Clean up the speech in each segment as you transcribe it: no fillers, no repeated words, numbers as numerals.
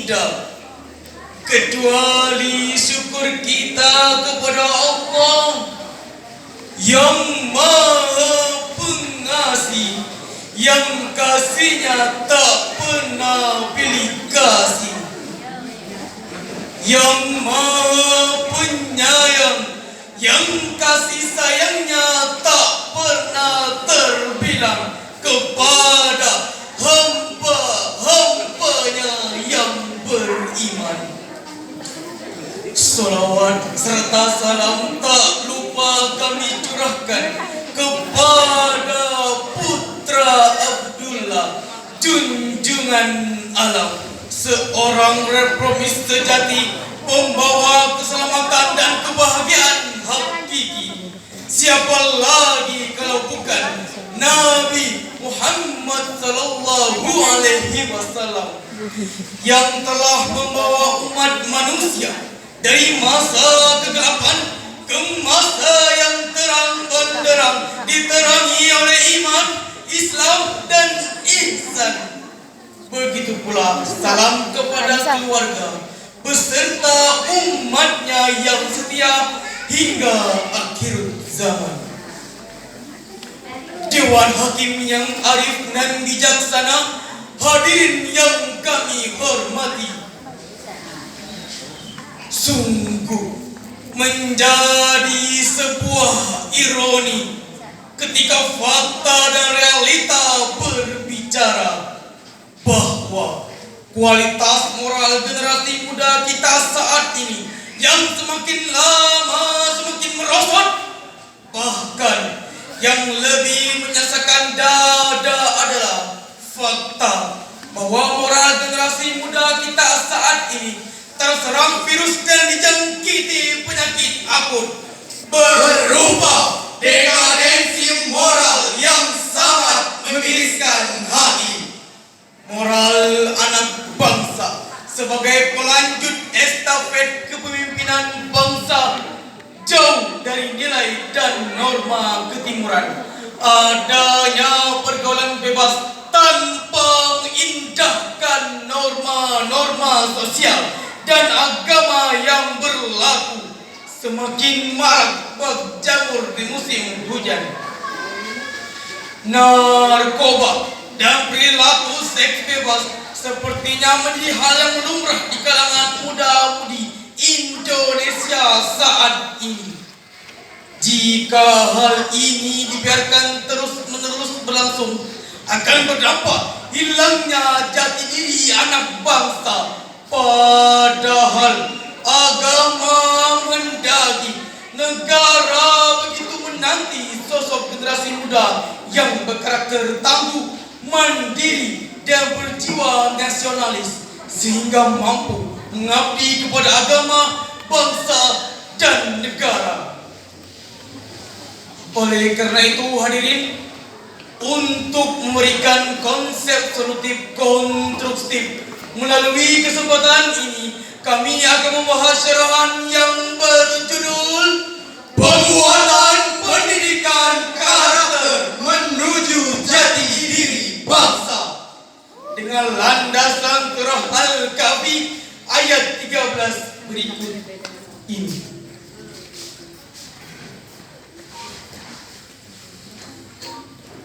tidak, kecuali syukur kita kepada Allah yang Maha Pengasih, yang kasihnya tak pernah pilih kasih, yang Maha Penyayang, yang kasih sayangnya tak pernah terbilang kepada hamba-hambanya yang beriman. Salawat serta salam tak lupa kami curahkan kepada putra Abdullah, junjungan alam, seorang reformis sejati, pembawa keselamatan dan kebahagiaan hakiki. Siapa lagi kalau bukan Nabi Muhammad sallallahu alaihi wasallam yang telah membawa umat manusia dari masa kegelapan ke masa yang terang benderang, diterangi oleh iman, Islam dan ihsan. Begitu pula salam kepada keluarga beserta umatnya yang setia hingga akhir zaman. Dewan Hakim yang arif dan bijaksana, hadirin yang kami hormati, sungguh menjadi sebuah ironi ketika fakta dan realita berbicara bahwa kualitas moral generasi muda kita saat ini yang semakin lama semakin merosot, bahkan yang lebih menyesakan dada adalah fakta bahwa moral generasi muda kita saat ini terserang virus dan dijangkiti penyakit akut berupa dekadensi moral yang sangat memiriskan hati. Moral anak bangsa sebagai pelanjut estafet kepemimpinan bangsa jauh dari nilai dan norma ketimuran. Adanya pergaulan bebas tanpa mengindahkan norma-norma sosial dan agama yang berlaku semakin marak berjamur di musim hujan. Narkoba dan perilaku seks bebas sepertinya menjadi hal yang lumrah di kalangan muda-mudi Indonesia saat ini. Jika hal ini dibiarkan terus-menerus berlangsung, akan berdampak hilangnya jati diri anak bangsa. Padahal agama mendaging, negara begitu menanti sosok generasi muda yang berkarakter tangguh, mandiri dan berjiwa nasionalis sehingga mampu mengabdi kepada agama, bangsa dan negara. Oleh karena itu hadirin, untuk memberikan konsep solutif konstruktif melalui kesempatan ini, kami akan membahas syarahan yang berjudul Penguatan Pendidikan Karakter Menuju Jati Diri Bangsa dengan landasan surah Al-Kahfi ayat 13 berikut ini.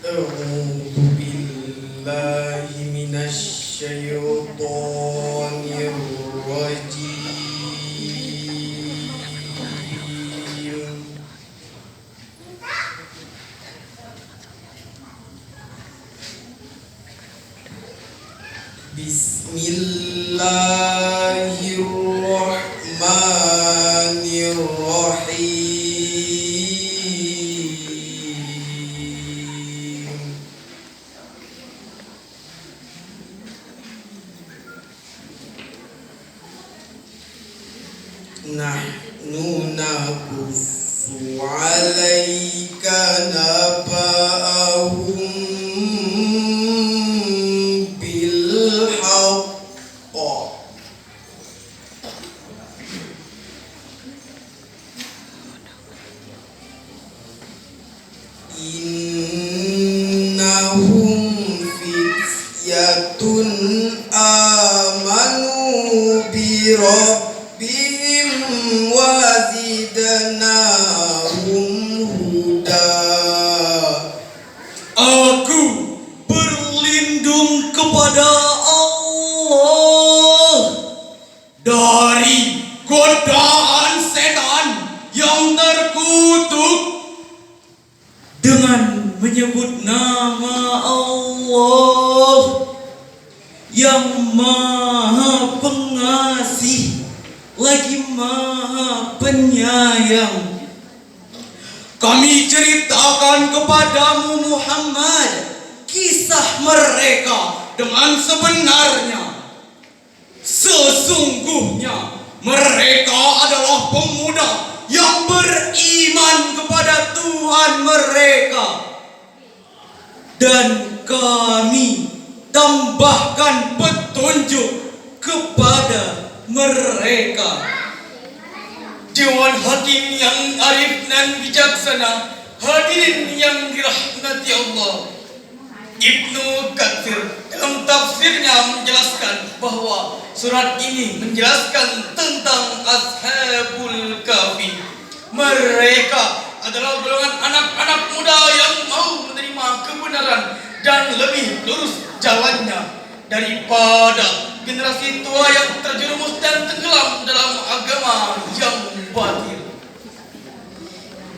A'udzu billahi minasy syaithanir rajim. Bismillahirrahmanirrahim. Nahnu naqussu 'alaika naba'ahum bil haqq. Innahum fityatun amanu bi rabbihim wa zidnahum huda. Aku berlindung kepada Allah dari godaan setan yang terkutuk dengan menyebut nama Allah yang Maha Pengasih lagi Maha Penyayang. Kami ceritakan kepadamu Muhammad kisah mereka dengan sebenarnya. Sesungguhnya mereka adalah pemuda yang beriman kepada Tuhan mereka, dan kami tambahkan petunjuk kepada mereka. Dewan Hakim yang arif dan bijaksana, hadirin yang dirahmati Allah, Ibnu Katsir dalam tafsirnya menjelaskan bahwa surat ini menjelaskan tentang Ashabul Kahfi. Mereka adalah golongan anak-anak muda yang mau menerima kebenaran dan lebih lurus jalannya daripada generasi tua yang terjerumus dan tenggelam dalam agama yang batil.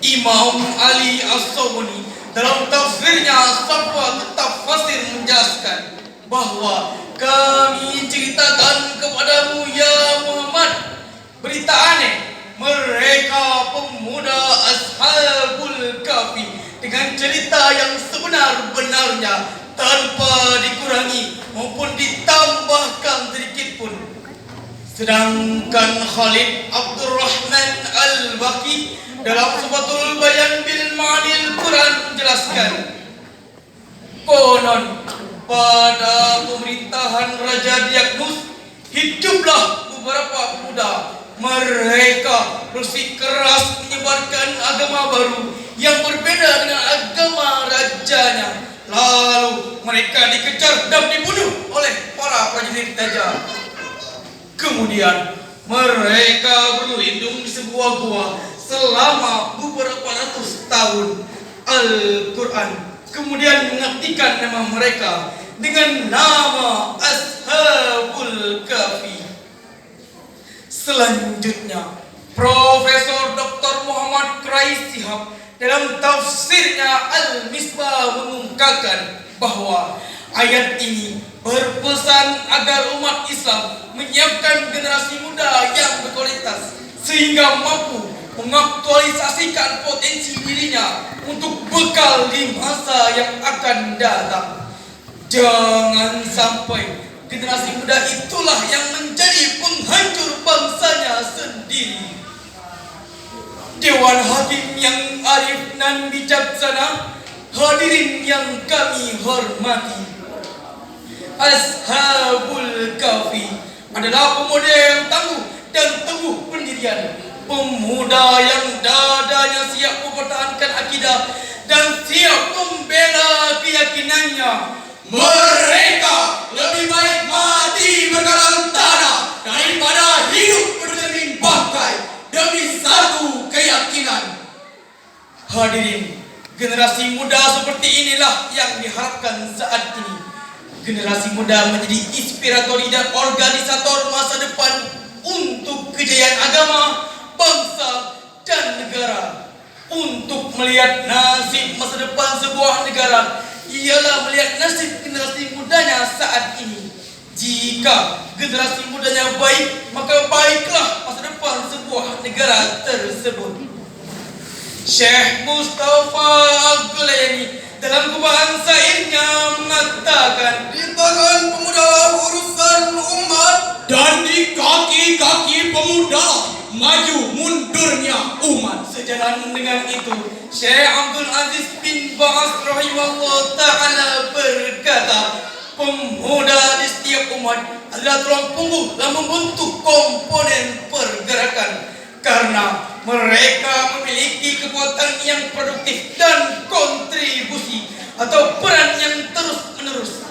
Imam Ali As-Sabuni dalam tafsirnya Safwat Tafsir menjelaskan bahwa kami ceritakan kepadamu ya Muhammad berita aneh mereka pemuda Ashabul Kahfi dengan cerita yang sebenar-benarnya tanpa dikurangi maupun ditambahkan sedikit pun. Sedangkan Khalid Abdurrahman Al-Baqi dalam Subhatul Bayan bil Ma'anil Quran menjelaskan, konon pada pemerintahan Raja Diagnus hiduplah beberapa pemuda. Mereka bersikeras menyebarkan agama baru yang berbeda dengan agama rajanya. Lalu mereka dikejar dan dibunuh oleh para prajurit raja. Kemudian mereka berlindung di sebuah gua selama beberapa ratus tahun. Al-Quran kemudian mengartikan nama mereka dengan nama Ashabul Kahfi. Selanjutnya, Profesor Dr. Muhammad Quraish Shihab dalam tafsirnya Al-Misbah mengungkapkan bahwa ayat ini berpesan agar umat Islam menyiapkan generasi muda yang berkualitas sehingga mampu mengaktualisasikan potensi dirinya untuk bekal di masa yang akan datang. Jangan sampai generasi muda itulah yang menjadi penghancur bangsanya sendiri. Dewan Hakim yang arif dan bijaksana, hadirin yang kami hormati, Ashabul Kahfi adalah pemuda yang tangguh dan teguh pendirian, pemuda yang dadanya siap mempertahankan akidah dan siap membela keyakinannya. Mereka lebih baik mati berkalang tanah daripada hidup bercermin bangkai demi satu keyakinan. Hadirin, generasi muda seperti inilah yang diharapkan saat ini. Generasi muda menjadi inspiratori dan organisator masa depan untuk kejayaan agama, bangsa, dan negara. Untuk melihat nasib masa depan sebuah negara ialah melihat nasib generasi mudanya saat ini. Jika generasi mudanya baik, maka baiklah masa depan sebuah negara tersebut. Syekh Mustafa Al-Ghulayani dalam kubaan syairnya mengatakan, Di tangan pemuda urusan umat, dan di kaki-kaki pemuda maju mundurnya umat. Sejalan dengan itu, Syekh Abdul Aziz bin Ba'as rahimahullah ta'ala berkata, pemuda di setiap umat adalah tulang punggung dalam membentuk komponen pergerakan, karena mereka memiliki kekuatan yang produktif dan kontribusi atau peran yang terus-menerus.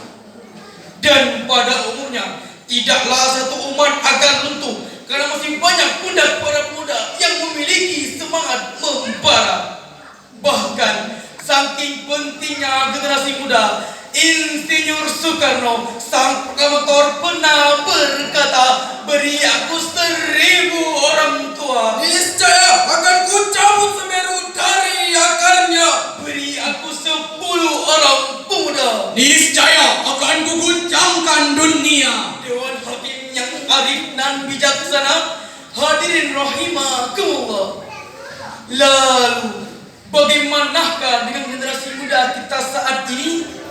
Dan pada umumnya tidaklah satu umat akan runtuh karena masih banyak pundak para pemuda yang memiliki semangat membara. Bahkan saking pentingnya generasi muda, Insinyur Soekarno sang proklamator pernah berkata, beri aku 1000 orang tua, Niscaya akan kucabut Semeru dari akarnya. beri aku 10 orang pemuda, Niscaya akan kuguncangkan dunia. Dewan Hakim yang arif dan bijaksana, hadirin rahimakumullah. Lalu bagaimanakah dengan generasi muda kita saat ini?